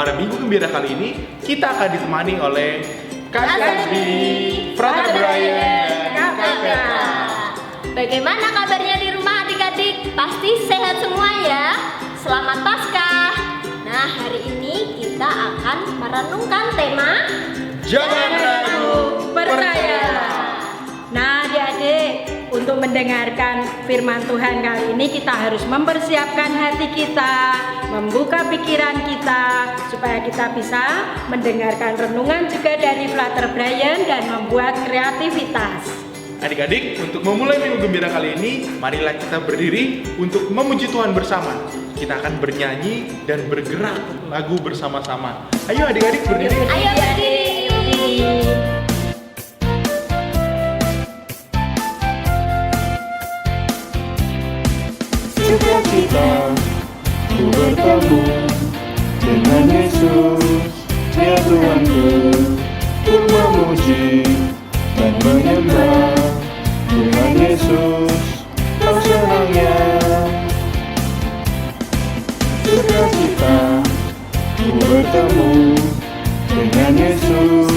pada Minggu Gembira kali ini kita akan ditemani oleh Kak Sandri, Frater Brian, dan Kak Petra. Bagaimana kabarnya di rumah adik-adik? Pasti sehat semua ya? Selamat Paskah. Nah, hari ini kita akan merenungkan tema Jangan ragu, percaya. Nah adik-adik, untuk mendengarkan firman Tuhan kali ini kita harus mempersiapkan hati kita, membuka pikiran kita, supaya kita bisa mendengarkan renungan juga dari Frater Brian dan membuat kreativitas. Adik-adik, untuk memulai Minggu Gembira kali ini, marilah kita berdiri untuk memuji Tuhan bersama. Kita akan bernyanyi dan bergerak lagu bersama-sama. Ayo adik-adik berdiri. Ayo berdiri. Sukacita ku bertemu dengan Yesus, Dia Tuhanku. Ku memuji dan menyembah Tuhan Yesus, oh senangnya. Sukacita ku bertemu dengan Yesus,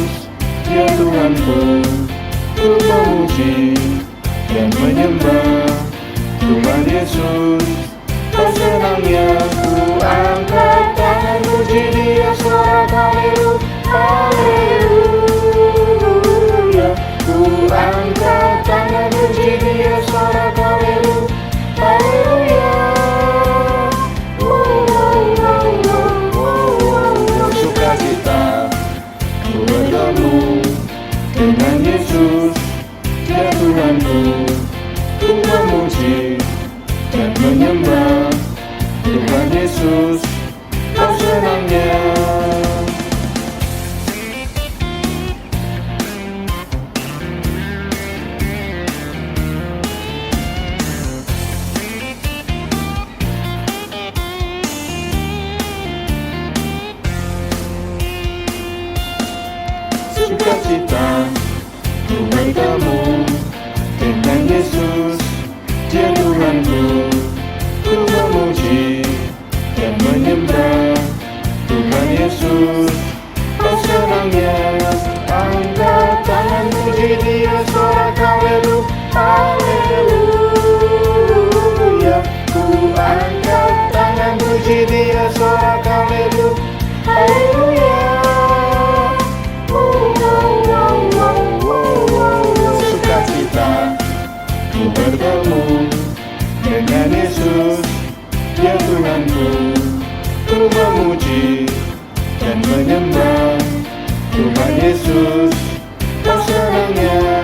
Dia Tuhanku. Ku memuji dan menyembah Tuhan Yesus, oh senangnya. Ku angkat tangan puji Dia, sorak haleluya. Ku angkat tangan puji Dia, sorak haleluya. Sukacita ku bertemu dengan Yesus, Dia Tuhanku. Ku memuji dan menyembah Tuhan Yesus, oh senangnya. Sukacita ku bertemu dengan Yesus, Dia Tuhanku. Ku memuji dan menyembah Tuhan Yesus, oh senangnya. Angkat tangan puji Dia, sorak haleluya. Ku angkat tangan puji Dia, sorak haleluya. Sukacita ku bertemu dengan Yesus, Dia Tuhanku. Ku memuji dan menyembah Tuhan Yesus, oh senangnya.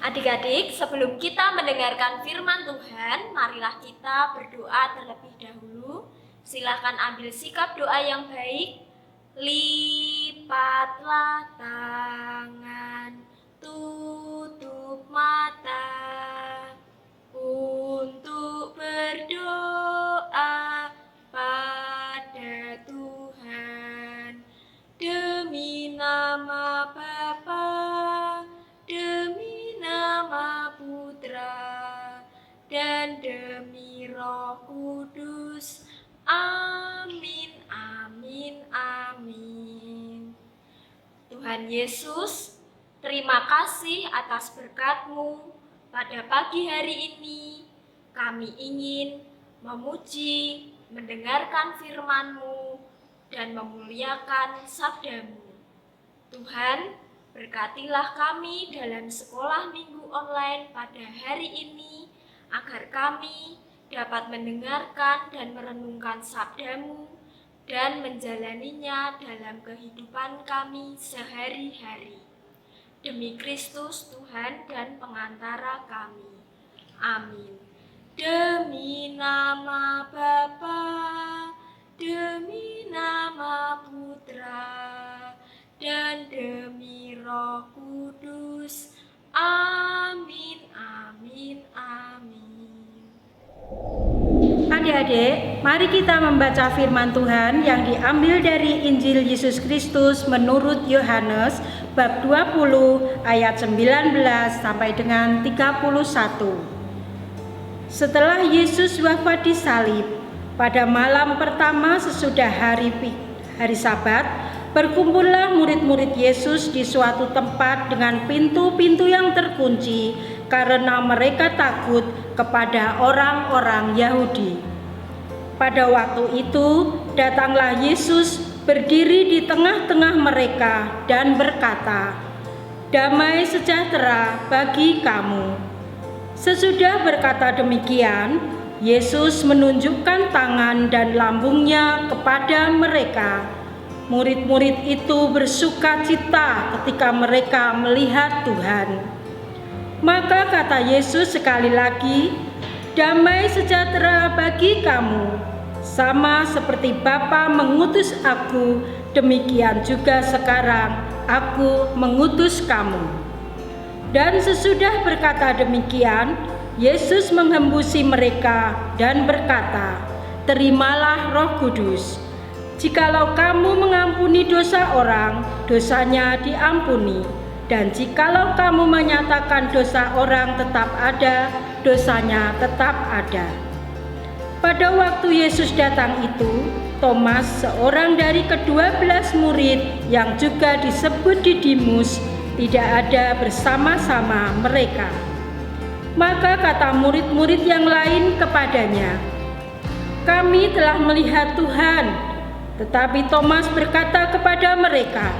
Adik-adik, sebelum kita mendengarkan firman Tuhan, marilah kita berdoa terlebih dahulu. Silakan ambil sikap doa yang baik. Lipatlah tangan, tutup mata untuk berdoa pada Tuhan. Demi nama Bapa, demi nama Putra, dan demi Roh Kudus. Amin, amin, amin. Tuhan Yesus, terima kasih atas berkat-Mu pada pagi hari ini. Kami ingin memuji, mendengarkan firman-Mu, dan memuliakan sabda-Mu. Tuhan, berkatilah kami dalam sekolah minggu online pada hari ini, agar kami dapat mendengarkan dan merenungkan sabda-Mu dan menjalaninya dalam kehidupan kami sehari-hari. Demi Kristus Tuhan dan pengantara kami. Amin. Demi nama Bapa, demi nama Putra, dan demi Roh Kudus. Amin, amin, amin. adik-adik, mari kita membaca firman Tuhan yang diambil dari Injil Yesus Kristus menurut Yohanes bab 20 ayat 19 sampai dengan 31. Setelah Yesus wafat di salib, pada malam pertama sesudah hari Sabat, berkumpullah murid-murid Yesus di suatu tempat dengan pintu-pintu yang terkunci karena mereka takut kepada orang-orang Yahudi. Pada waktu itu datanglah Yesus berdiri di tengah-tengah mereka dan berkata, "Damai sejahtera bagi kamu." Sesudah berkata demikian, Yesus menunjukkan tangan dan lambungnya kepada mereka. Murid-murid itu bersuka cita ketika mereka melihat Tuhan. Maka kata Yesus sekali lagi, "Damai sejahtera bagi kamu. Sama seperti Bapa mengutus aku, demikian juga sekarang aku mengutus kamu." Dan sesudah berkata demikian, Yesus menghembusi mereka dan berkata, "Terimalah Roh Kudus. Jikalau kamu mengampuni dosa orang, dosanya diampuni. Dan jikalau kamu menyatakan dosa orang tetap ada, dosanya tetap ada." Pada waktu Yesus datang itu, Thomas, seorang dari ke-12 murid yang juga disebut Didimus, tidak ada bersama-sama mereka. Maka kata murid-murid yang lain kepadanya, "Kami telah melihat Tuhan." Tetapi Thomas berkata kepada mereka,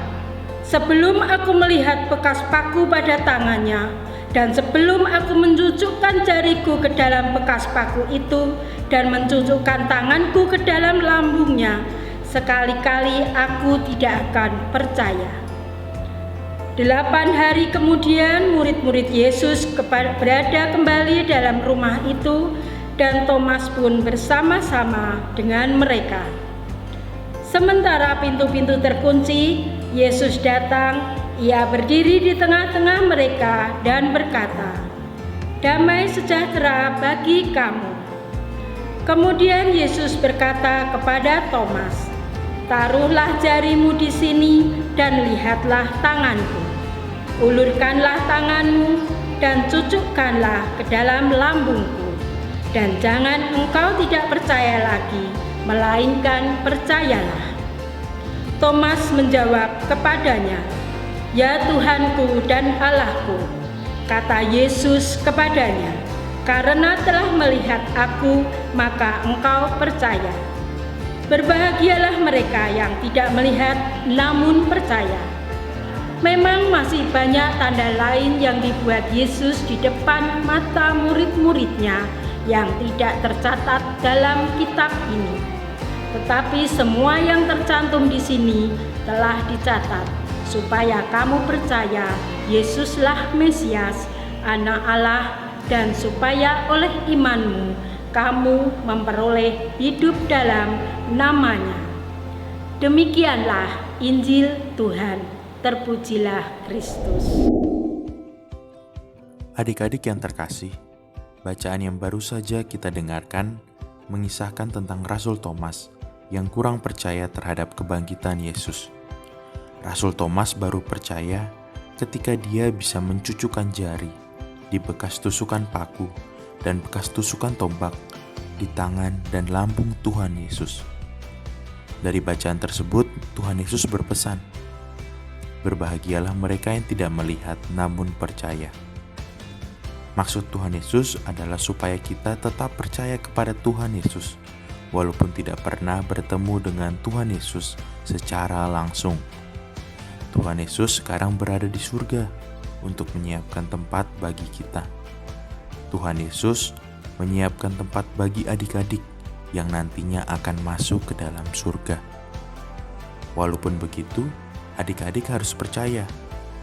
"Sebelum aku melihat bekas paku pada tangannya, dan sebelum aku mencucukkan jariku ke dalam bekas paku itu, dan mencucukkan tanganku ke dalam lambungnya, sekali-kali aku tidak akan percaya." 8 hari kemudian murid-murid Yesus berada kembali dalam rumah itu, dan Thomas pun bersama-sama dengan mereka. Sementara pintu-pintu terkunci, Yesus datang, Ia berdiri di tengah-tengah mereka dan berkata, "Damai sejahtera bagi kamu." Kemudian Yesus berkata kepada Thomas, "Taruhlah jarimu di sini dan lihatlah tanganku. Ulurkanlah tanganmu dan cucukkanlah ke dalam lambungku. Dan jangan engkau tidak percaya lagi, melainkan percayalah." Thomas menjawab kepadanya, "Ya Tuhanku dan Allahku." Kata Yesus kepadanya, "Karena telah melihat aku, maka engkau percaya. Berbahagialah mereka yang tidak melihat namun percaya." Memang masih banyak tanda lain yang dibuat Yesus di depan mata murid-muridnya yang tidak tercatat dalam kitab ini. Tetapi semua yang tercantum di sini telah dicatat, supaya kamu percaya Yesuslah Mesias, Anak Allah, dan supaya oleh imanmu kamu memperoleh hidup dalam namanya. Demikianlah Injil Tuhan. Terpujilah Kristus. Adik-adik yang terkasih, bacaan yang baru saja kita dengarkan mengisahkan tentang Rasul Thomas yang kurang percaya terhadap kebangkitan Yesus. Rasul Thomas baru percaya ketika dia bisa mencucukkan jari di bekas tusukan paku dan bekas tusukan tombak di tangan dan lambung Tuhan Yesus. Dari bacaan tersebut, Tuhan Yesus berpesan, "Berbahagialah mereka yang tidak melihat namun percaya." Maksud Tuhan Yesus adalah supaya kita tetap percaya kepada Tuhan Yesus, walaupun tidak pernah bertemu dengan Tuhan Yesus secara langsung. Tuhan Yesus sekarang berada di surga untuk menyiapkan tempat bagi kita. Tuhan Yesus menyiapkan tempat bagi adik-adik yang nantinya akan masuk ke dalam surga. Walaupun begitu, adik-adik harus percaya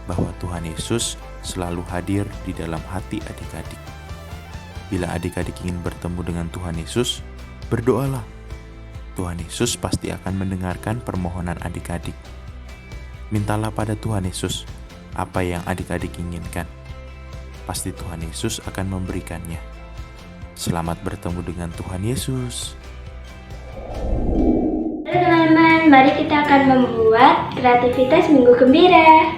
bahwa Tuhan Yesus selalu hadir di dalam hati adik-adik. Bila adik-adik ingin bertemu dengan Tuhan Yesus, berdoalah. Tuhan Yesus pasti akan mendengarkan permohonan adik-adik. Mintalah pada Tuhan Yesus apa yang adik-adik inginkan. Pasti Tuhan Yesus akan memberikannya. Selamat bertemu dengan Tuhan Yesus. Halo teman-teman, mari kita akan membuat kreativitas Minggu Gembira.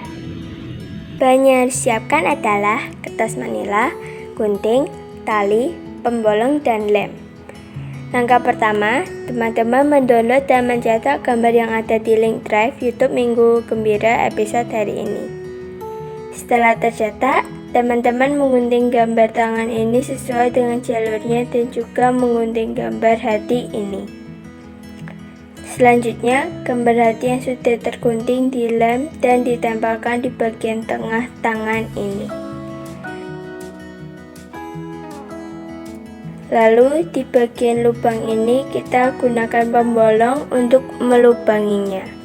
Bahan yang harus disiapkan adalah kertas manila, gunting, tali, pembolong, dan lem. Langkah pertama, teman-teman mendownload dan mencetak gambar yang ada di link drive YouTube Minggu Gembira episode hari ini. Setelah tercetak, teman-teman mengunting gambar tangan ini sesuai dengan jalurnya dan juga mengunting gambar hati ini. Selanjutnya, gambar hati yang sudah tergunting dilem dan ditempelkan di bagian tengah tangan ini. Lalu di bagian lubang ini kita gunakan pembolong untuk melubanginya.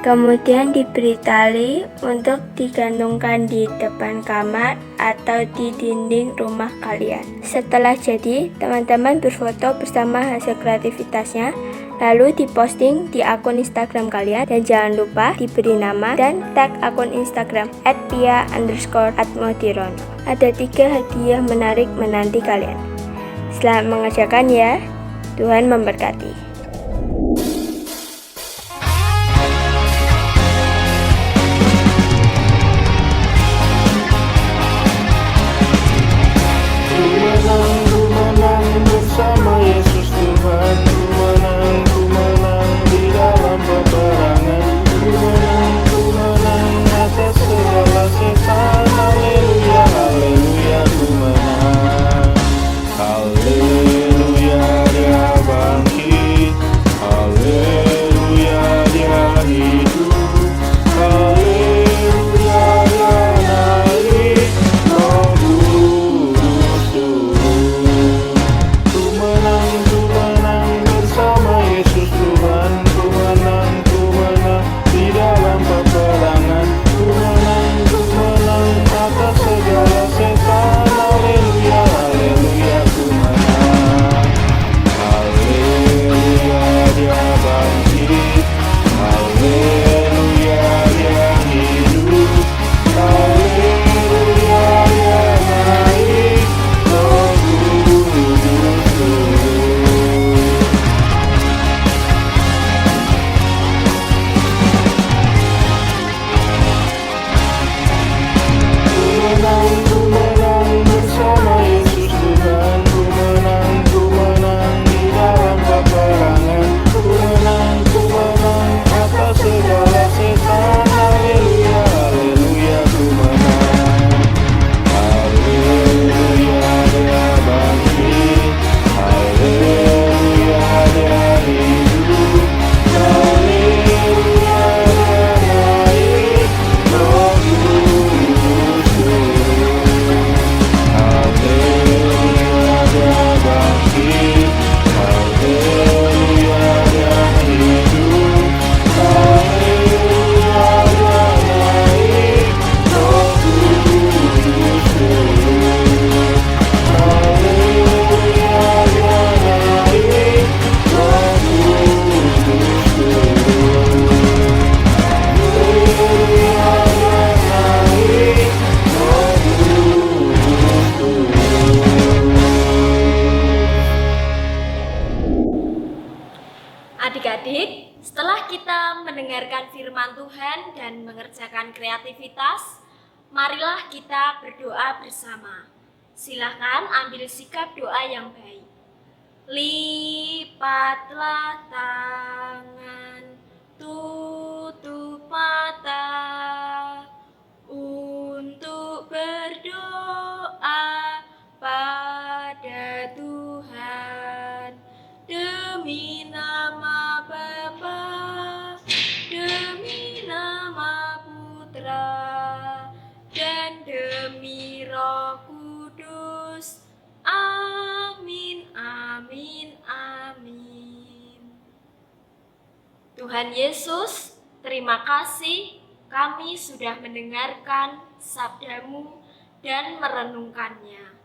Kemudian diberi tali untuk digantungkan di depan kamar atau di dinding rumah kalian. Setelah jadi, teman-teman berfoto bersama hasil kreativitasnya, lalu diposting di akun Instagram kalian, dan jangan lupa diberi nama dan tag akun Instagram @pia_atmodirono. Ada 3 hadiah menarik menanti kalian. Selamat mengerjakan ya, Tuhan memberkati. Bersama Yesus Tuhan, ku menang di dalam peperangan, ku menang atas segala setan. Haleluya, haleluya, ku menang. Haleluya, dia bangkit. Haleluya, dia hidup. Haleluya, dia naik. Roh Kudus turun. Ku menang bersama Yesus Tuhan. Ku menang di dalam peperangan. Ku menang atas segala setan. Haleluya, haleluya, ku menang. Haleluya, dia bangkit. Haleluya, dia hidup. Haleluya, dia naik. Roh Kudus turun. Ku menang bersama Yesus Tuhan. Ku menang di dalam peperangan. Ku menang atas segala setan. Haleluya, haleluya, ku menang. Haleluya, dia bangkit. Haleluya, dia hidup. Haleluya, dia naik. Roh Kudus turun. Haleluya, dia bangkit. Haleluya, dia hidup. Haleluya, dia naik. Roh Kudus turun. Haleluya, dia naik. Roh Kudus turun. Haleluya, dia naik. Roh Kudus turun. Adik-adik, setelah kita mendengarkan firman Tuhan dan mengerjakan kreativitas, marilah kita berdoa bersama. Silakan ambil sikap doa yang baik. Lipatlah tangan, tutup mata, untuk berdoa pada Tuhan. Demi nama Bapa, demi nama Putra, dan demi Roh Kudus. Amin, amin, amin. Tuhan Yesus, terima kasih kami sudah mendengarkan sabda-Mu dan merenungkannya.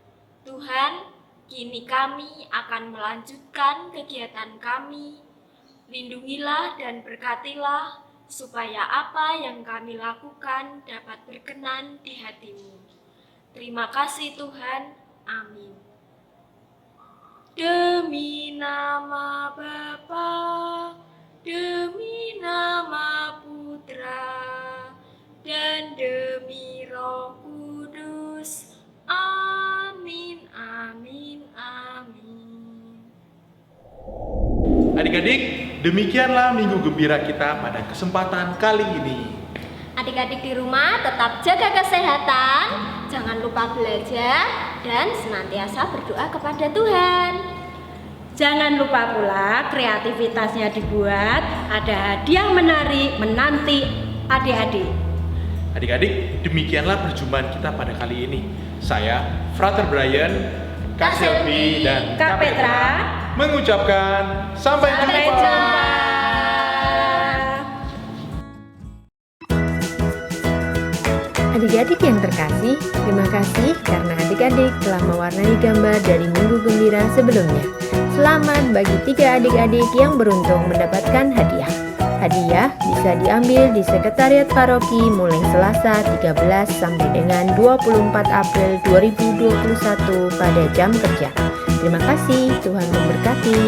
Tuhan, kini kami akan melanjutkan kegiatan kami. Lindungilah dan berkatilah supaya apa yang kami lakukan dapat berkenan di hati-Mu. Terima kasih Tuhan. Amin. Demi nama Bapa, demi nama Putra, dan demi Roh Kudus. Amin, amin, amin. Adik-adik, demikianlah minggu gembira kita pada kesempatan kali ini. Adik-adik di rumah tetap jaga kesehatan, jangan lupa belajar, dan senantiasa berdoa kepada Tuhan. Jangan lupa pula kreativitasnya dibuat, ada hadiah menarik menanti adik-adik. Adik-adik, demikianlah perjumpaan kita pada kali ini. Saya, Frater Brian, Kak Selvi, dan Kak Petra mengucapkan sampai jumpa. Adik-adik yang terkasih, terima kasih karena adik-adik telah mewarnai gambar dari Minggu Gembira sebelumnya. Selamat bagi 3 adik-adik yang beruntung mendapatkan hadiah. Hadiah bisa diambil di Sekretariat Paroki mulai Selasa 13 sampai dengan 24 April 2021 pada jam kerja. Terima kasih, Tuhan memberkati.